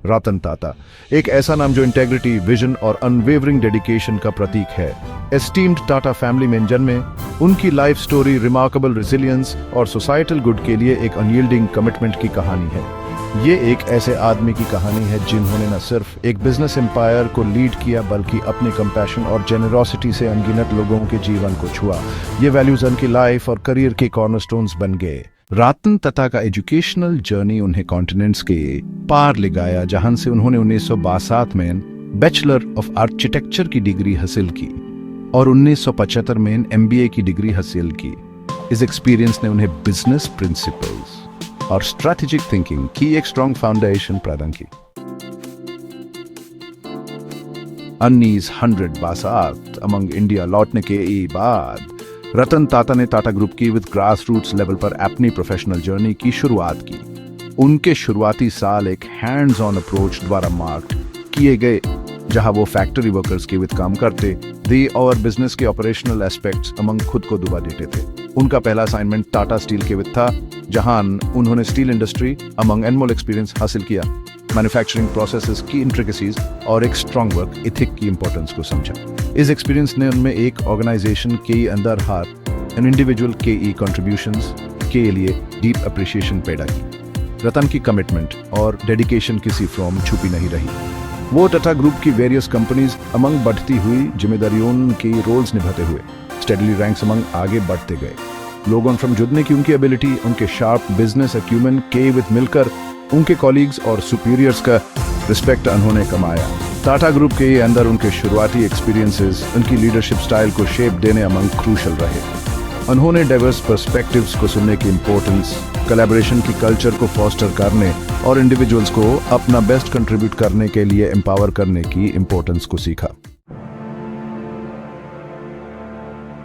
रतन टाटा, एक ऐसा नाम जो इंटेग्रिटी, विजन और अनवेवरिंग डेडिकेशन का प्रतीक है। एस्टीम्ड टाटा फैमिली में जन्मे, उनकी लाइफ स्टोरी रिमार्केबल रेजिलियंस और सोसाइटल गुड के लिए एक अनयील्डिंग कमिटमेंट की कहानी है। ये एक ऐसे आदमी की कहानी है जिन्होंने न सिर्फ एक बिजनेस एम्पायर को लीड किया बल्कि अपने कंपैशन और जेनरोसिटी से अनगिनत लोगों के जीवन को छुआ। ये वैल्यूज उनकी लाइफ और करियर के कॉर्नरस्टोन्स बन गए। रतन टाटा का एजुकेशनल जर्नी उन्हें कॉन्टिनेंट्स के पार ले गया, जहां से उन्होंने 1962 में बैचलर ऑफ आर्किटेक्चर की डिग्री हासिल की और 1975 में MBA की डिग्री हासिल की। इस एक्सपीरियंस ने उन्हें बिजनेस प्रिंसिपल्स और स्ट्रैटेजिक थिंकिंग की एक स्ट्रॉन्ग फाउंडेशन प्रदान की। 1962 अमंग इंडिया लौटने के बाद रतन टाटा ने टाटा ग्रुप की विद ग्रास रूट्स लेवल पर अपनी प्रोफेशनल जर्नी की शुरुआत की। उनके शुरुआती साल एक हैंड्स ऑन अप्रोच द्वारा मार्क किए गए, जहां वो फैक्ट्री वर्कर्स के विद काम करते थे और बिजनेस के ऑपरेशनल एस्पेक्ट्स अमंग खुद को दुबा देते थे। उनका पहला असाइनमेंट टाटा स्टील के विद था, जहां उन्होंने स्टील इंडस्ट्री अमंग एनमोल एक्सपीरियंस हासिल किया, मैन्युफैक्चरिंग प्रोसेसेस की इंट्रिकेसीज और एक स्ट्रॉन्ग वर्क एथिक की इंपॉर्टेंस को समझा। इस एक्सपीरियंस ने उनमें एक ऑर्गेनाइजेशन के अंदर एन इंडिविजुअल के कंट्रीब्यूशंस के लिए डीप अप्रिशिएशन पैदा की। रतन की कमिटमेंट और डेडिकेशन किसी फ्रॉम छुपी नहीं रही। वो टाटा ग्रुप की वेरियस कंपनीज अमंग बढ़ती हुई जिम्मेदारियों की रोल्स निभाते हुए स्टेडली रैंक्स अमंग आगे बढ़ते गए। लोगों फ्रॉम जुड़ने की उनकी एबिलिटी, उनके शार्प बिजनेस एक्यूमेन के विद मिलकर उनके कॉलीग्स और सुपीरियर्स का रिस्पेक्ट उन्होंने कमाया। टाटा ग्रुप के अंदर उनके शुरुआती एक्सपीरियंसेस उनकी लीडरशिप स्टाइल को शेप देने अमंग क्रूशल रहे। उन्होंने डाइवर्स पर्सपेक्टिव्स को सुनने की इंपॉर्टेंस, कोलैबोरेशन की कल्चर को फोस्टर करने और इंडिविजुअल्स को अपना बेस्ट कंट्रीब्यूट करने के लिए एम्पावर करने की इंपॉर्टेंस को सीखा।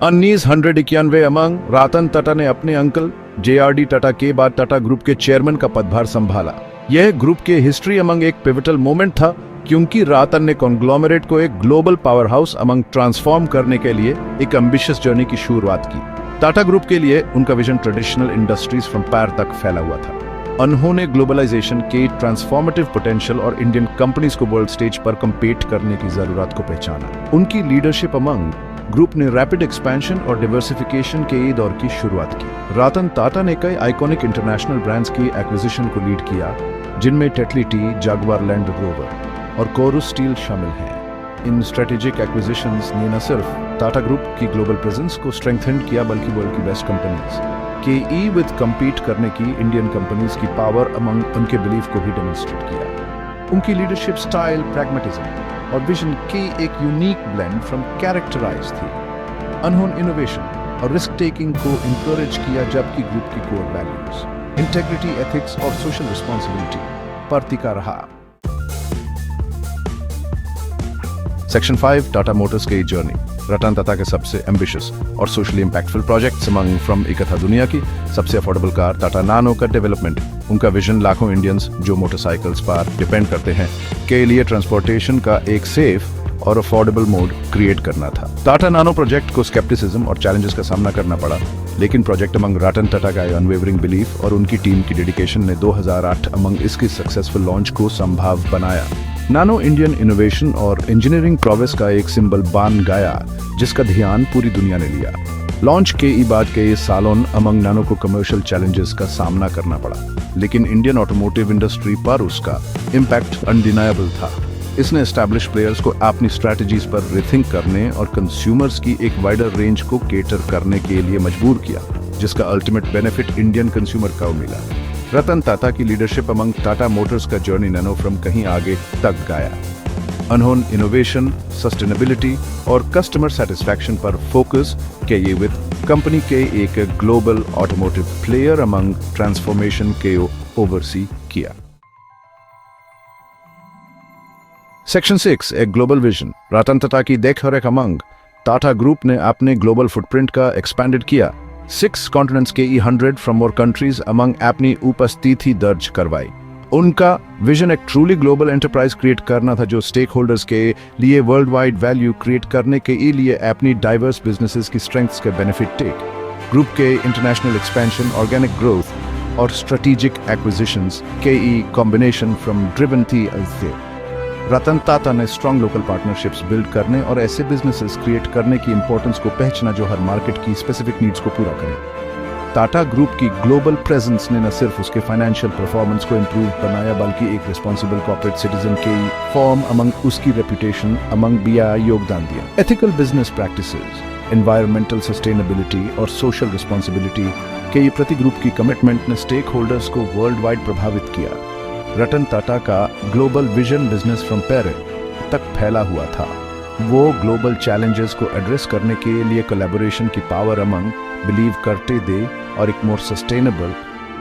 1991 अमंग रतन टाटा ने अपने अंकल JRD टाटा के बाद टाटा ग्रुप के चेयरमैन का पदभार संभाला। यह ग्रुप के हिस्ट्री अमंग एक पिवटल मोमेंट था, क्योंकि रतन ने कॉन्ग्लोमरेट को एक global power house among transform करने के लिए एक एम्बिशियस जर्नी की शुरुआत की। टाटा ग्रुप के लिए उनका विजन ट्रेडिशनल इंडस्ट्रीज फ्रॉम पैर तक फैला हुआ था। उन्होंने ग्लोबलाइजेशन के ट्रांसफॉर्मेटिव पोटेंशियल और इंडियन कंपनीज को वर्ल्ड स्टेज पर कम्पीट करने की जरूरत को पहचाना। उनकी लीडरशिप अमंग ग्रुप ने रैपिड एक्सपेंशन और डाइवर्सिफिकेशन के दौर की शुरुआत की। रतन टाटा ने कई आइकॉनिक इंटरनेशनल ब्रांड्स की एक्विजिशन को लीड किया, जिनमें टेटली टी, जागवार लैंड रोवर और कोरुस स्टील शामिल हैं। इन स्ट्रेटेजिक एक्विजिशंस ने न सिर्फ टाटा ग्रुप की ग्लोबल प्रेजेंस को स्ट्रेंथन किया बल्कि वर्ल्ड की बेस्ट कंपनीज के विद कम्पीट करने की इंडियन कंपनीज की पावर अमंग उनके बिलीफ को भी डेमोन्स्ट्रेट किया। उनकी लीडरशिप स्टाइल, प्रैग्मेटिज्म और विजन की एक यूनिक ब्लेंड फ्रॉम कैरेक्टराइज थी। उन्होंने इनोवेशन और रिस्क टेकिंग को इंकरेज किया, जबकि ग्रुप की कोर वैल्यूज इंटेग्रिटी, एथिक्स और सोशल रिस्पॉन्सिबिलिटी पर टिका रहा। सेक्शन 5 टाटा मोटर्स की जर्नी। रतन टाटा के सबसे एम्बिशियस और socially impactful projects among from एक था दुनिया की सबसे अफोर्डेबल कार टाटा नानो का डेवलपमेंट। उनका विजन लाखों इंडियंस जो मोटरसाइकिल्स पर डिपेंड करते हैं के लिए ट्रांसपोर्टेशन का एक सेफ और अफोर्डेबल मोड क्रिएट करना था। टाटा नानो प्रोजेक्ट को स्केप्टिसिज्म और चैलेंजेस का सामना करना पड़ा, लेकिन प्रोजेक्ट अमंग रतन टाटा का अनवेवरिंग बिलीफ और उनकी टीम की डेडिकेशन ने 2008 अमंग इसकी सक्सेसफुल लॉन्च को संभव बनाया। नानो इंडियन इनोवेशन और इंजीनियरिंग प्रोग्रेस का एक सिंबल बन गया, जिसका ध्यान पूरी दुनिया ने लिया। लॉन्च के बाद के सालों अमंग नानो को कमर्शियल चैलेंजेस का सामना करना पड़ा, लेकिन इंडियन ऑटोमोटिव इंडस्ट्री पर उसका इम्पैक्ट अनडिनायबल था। इसने एस्टैब्लिश प्लेयर्स को अपनी स्ट्रैटेजीज पर रिथिंक करने और कंज्यूमर्स की एक वाइडर रेंज को केटर करने के लिए मजबूर किया, जिसका अल्टीमेट बेनिफिट इंडियन कंज्यूमर को मिला। रतन टाटा की लीडरशिप अमंग टाटा मोटर्स का जर्नी नैनो फ्रॉम कहीं आगे तक गया। उन्होंने इनोवेशन, सस्टेनेबिलिटी और कस्टमर सेटिस्फैक्शन पर फोकस किए विद कंपनी के एक global automotive player among transformation के ओवरसी किया। सेक्शन 6 एक ग्लोबल विजन। रतन टाटा की देखरेख अमंग टाटा ग्रुप ने अपने ग्लोबल फुटप्रिंट का एक्सपेंडेड किया। 6 कॉन्टिनेंट्स के 100 फ्रॉम मोर कंट्रीज अमंग अपनी उपस्थिति दर्ज करवाई। उनका विजन एक ट्रूली ग्लोबल एंटरप्राइज क्रिएट करना था, जो स्टेक होल्डर्स के लिए वर्ल्ड वाइड वैल्यू क्रिएट करने के लिए अपनी डाइवर्स बिजनेसेस की स्ट्रेंथ्स के बेनिफिट टेक। ग्रुप के इंटरनेशनल एक्सपेंशन, ऑर्गेनिक ग्रोथ, और strategic acquisitions KE combination from driven थी अलसे। रतन टाटा ने स्ट्रॉन्ग लोकल पार्टनरशिप्स बिल्ड करने और ऐसे बिजनेसेस क्रिएट करने की इंपॉर्टेंस को पहचाना जो हर मार्केट की स्पेसिफिक नीड्स को पूरा करें। टाटा ग्रुप की ग्लोबल प्रेजेंस ने न सिर्फ उसके फाइनेंशियल परफॉर्मेंस को इंप्रूव बनाया बल्कि एक रिस्पॉन्सिबल कॉर्पोरेट सिटीजन के फॉर्म अमंग उसकी रेपुटेशन अमंग भी योगदान दिया। Ethical business practices, environmental sustainability और सोशल रिस्पॉन्सिबिलिटी के प्रति ग्रुप की कमिटमेंट ने स्टेक होल्डर्स को वर्ल्ड वाइड प्रभावित किया। रतन टाटा का global vision business from parent तक फैला हुआ था। वो ग्लोबल चैलेंजेस को एड्रेस करने के लिए कोलैबोरेशन की पावर अमंग बिलीव करते थे और एक मोर सस्टेनेबल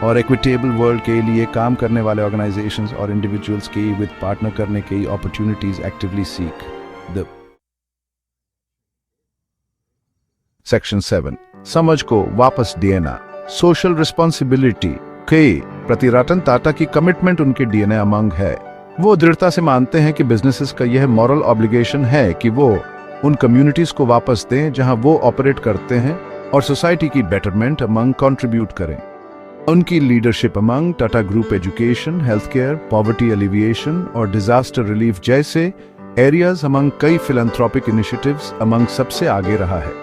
और इक्विटेबल वर्ल्ड के लिए काम करने वाले ऑर्गेनाइजेशंस और इंडिविजुअल्स के विद पार्टनर करने की opportunities actively seek the. Section 7 समझ को वापस देना। सोशल रिस्पॉन्सिबिलिटी के प्रति रतन टाटा की कमिटमेंट उनके डीएनए अमंग है। वो दृढ़ता से मानते हैं कि बिजनेसेस का यह मॉरल ऑब्लिगेशन है कि वो उन कम्युनिटीज को वापस दें जहां वो ऑपरेट करते हैं और सोसाइटी की बेटरमेंट अमंग कंट्रीब्यूट करें। उनकी leadership among Tata group education, health care, poverty alleviation और डिजास्टर रिलीफ जैसे एरियाज अमंग कई फिलैंथ्रोपिक इनिशिएटिव्स अमंग सबसे आगे रहा है।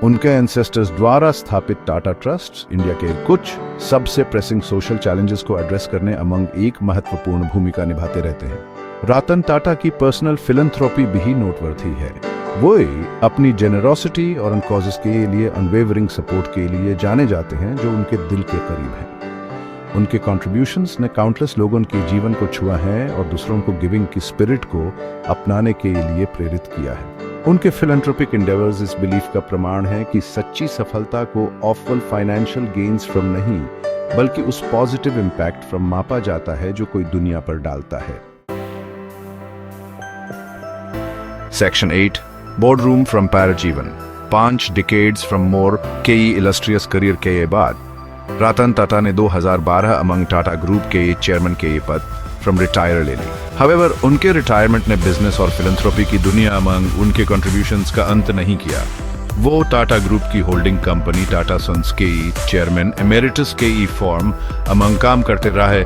उनके एंसेस्टर्स द्वारा स्थापित टाटा ट्रस्ट इंडिया के कुछ सबसे प्रेसिंग सोशल चैलेंजेस को एड्रेस करने अमंग एक महत्वपूर्ण भूमिका निभाते रहते हैं। रतन टाटा की पर्सनल फिलैंथ्रोपी भी नोटवर्दी है। वो अपनी जेनरोसिटी और उन कॉजेस के लिए अनवेवरिंग सपोर्ट के लिए जाने जाते हैं जो उनके दिल के करीब हैं। उनके कॉन्ट्रीब्यूशंस ने काउंटलेस लोगों के जीवन को छुआ है और दूसरों को गिविंग की स्पिरिट को अपनाने के लिए प्रेरित किया है। उनके फिलैंथ्रोपिक एंडेवर्स इस बिलीफ का प्रमाण है कि सच्ची सफलता को ऑफल फाइनेंशियल गेन्स फ्रॉम नहीं बल्कि उस पॉजिटिव इंपैक्ट फ्रॉम मापा जाता है जो कोई दुनिया पर डालता है। सेक्शन 8 बोर्डरूम फ्रॉम पैराजीवन 5 decades from more KE illustrious career के बाद रतन टाटा ने 2012 अमंग टाटा ग्रुप के चेयरमैन के पद फ्रॉम रिटायर ले ली। However, उनके रिटायरमेंट ने बिजनेस और फिलैंथ्रोपी की दुनिया अमंग उनके कंट्रीब्यूशंस का अंत नहीं किया। वो टाटा ग्रुप की holding company Tata Sons KE chairman emeritus KE form among काम करते रहे।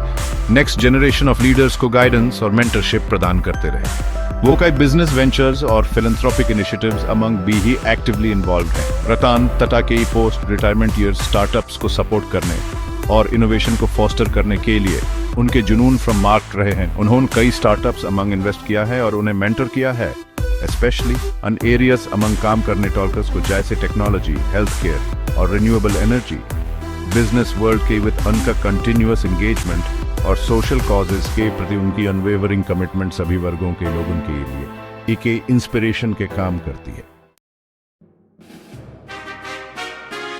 नेक्स्ट जनरेशन ऑफ लीडर्स को गाइडेंस और मेंटरशिप प्रदान करते रहे। वो कई बिजनेस वेंचर्स और फिलैंथ्रोपिक इनिशिएटिव्स अमंग भी ही एक्टिवली इन्वॉल्व हैं। Ratan Tata KE post retirement year startups को सपोर्ट करने और इनोवेशन को फोस्टर करने के लिए उनके जुनून फ्रॉम मार्क रहे हैं। उन्होंने कई स्टार्टअप्स अमंग इन्वेस्ट किया है और उन्हें मेंटर किया है, स्पेशली अन एरियाज अमंग काम करने टॉर्कर्स को जैसे टेक्नोलॉजी, हेल्थ केयर और रिन्यूएबल एनर्जी। बिजनेस वर्ल्ड के विद उनका कंटिन्यूअस एंगेजमेंट और सोशल कॉजेस के प्रति उनकी अनवेवरिंग कमिटमेंट सभी वर्गों के लोगों के लिए एक इंस्पिरेशन के काम करती है।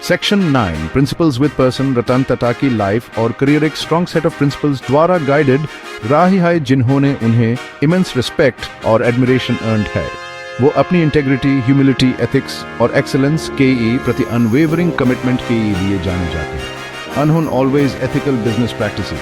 Section 9 principles with person Ratan Tata की लाइफ और करियर एक स्ट्रॉन्ग सेट ऑफ प्रिंसिपल्स द्वारा गाइडेड राही है जिन्होंने उन्हें इमेंस रिस्पेक्ट और एडमिरेशन अर्न्ड है। वो अपनी इंटेग्रिटी, ह्यूमिलिटी, एथिक्स और एक्सेलेंस के प्रति अनवेवरिंग कमिटमेंट के लिए जाने जाते हैं। उन्होंने always ethical business practices,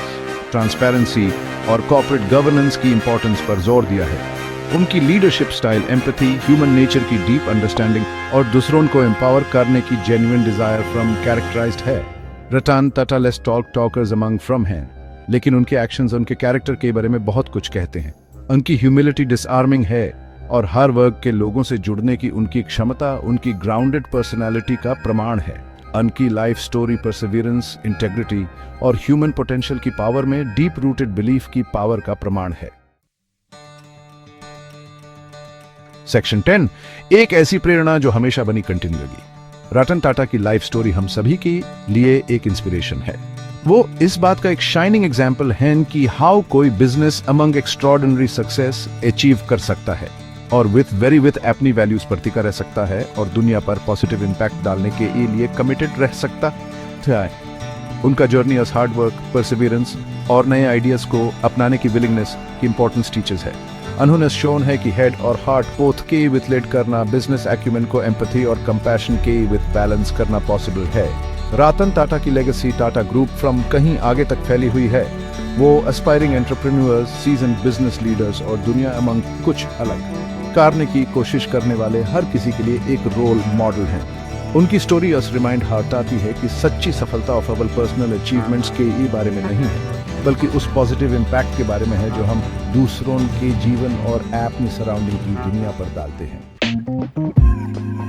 transparency और कॉर्पोरेट गवर्नेंस की इंपॉर्टेंस पर जोर दिया है। उनकी leadership style empathy, human nature की डीप अंडरस्टैंडिंग और दूसरों को एम्पावर करने की जेन्युइन डिजायर फ्रॉम कैरेक्टराइज्ड है। Ratan Tata less talkers among from हैं, लेकिन उनके एक्शंस उनके कैरेक्टर के बारे में बहुत कुछ कहते हैं। उनकी ह्यूमिलिटी डिसआर्मिंग है और हर वर्ग के लोगों से जुड़ने की उनकी क्षमता उनकी ग्राउंडेड पर्सनैलिटी का प्रमाण है। उनकी लाइफ स्टोरी परसिवियरेंस, इंटेग्रिटी और ह्यूमन पोटेंशियल की पावर में डीप रूटेड बिलीफ की पावर का प्रमाण है। सेक्शन 10 एक ऐसी प्रेरणा जो हमेशा बनी कंटिन्यू लगी। रतन टाटा की लाइफ स्टोरी हम सभी के लिए एक इंस्पिरेशन है। वो इस बात का एक शाइनिंग एग्जाम्पल है कि हाउ कोई business among extraordinary success achieve कर सकता है और विथ अपनी वैल्यूज पर टिका रह सकता है और दुनिया पर पॉजिटिव इंपैक्ट डालने के लिए कमिटेड रह सकता है। उनका journey of hard work, Perseverance और नए आइडियाज को अपनाने की विलिंगनेस की इंपॉर्टेंस टीचर्स है। उन्होंने शोन है कि हेड और हार्ट बोथ के विथ लीड करना, बिजनेस एक्यूमेन को एम्पैथी और कंपैशन के विथ बैलेंस करना पॉसिबल है। रतन टाटा की लेगेसी टाटा ग्रुप फ्रॉम कहीं आगे तक फैली हुई है। वो aspiring entrepreneurs, seasoned business leaders और दुनिया अमंग कुछ अलग करने की कोशिश करने वाले हर किसी के लिए एक रोल मॉडल हैं। उनकी स्टोरी अस रिमाइंड हटाती है कि सच्ची सफलता ऑफ अवर पर्सनल अचीवमेंट्स के ई बारे में नहीं है, बल्कि उस पॉजिटिव इम्पैक्ट के बारे में है जो हम दूसरों के जीवन और अपनी सराउंडिंग की दुनिया पर डालते हैं।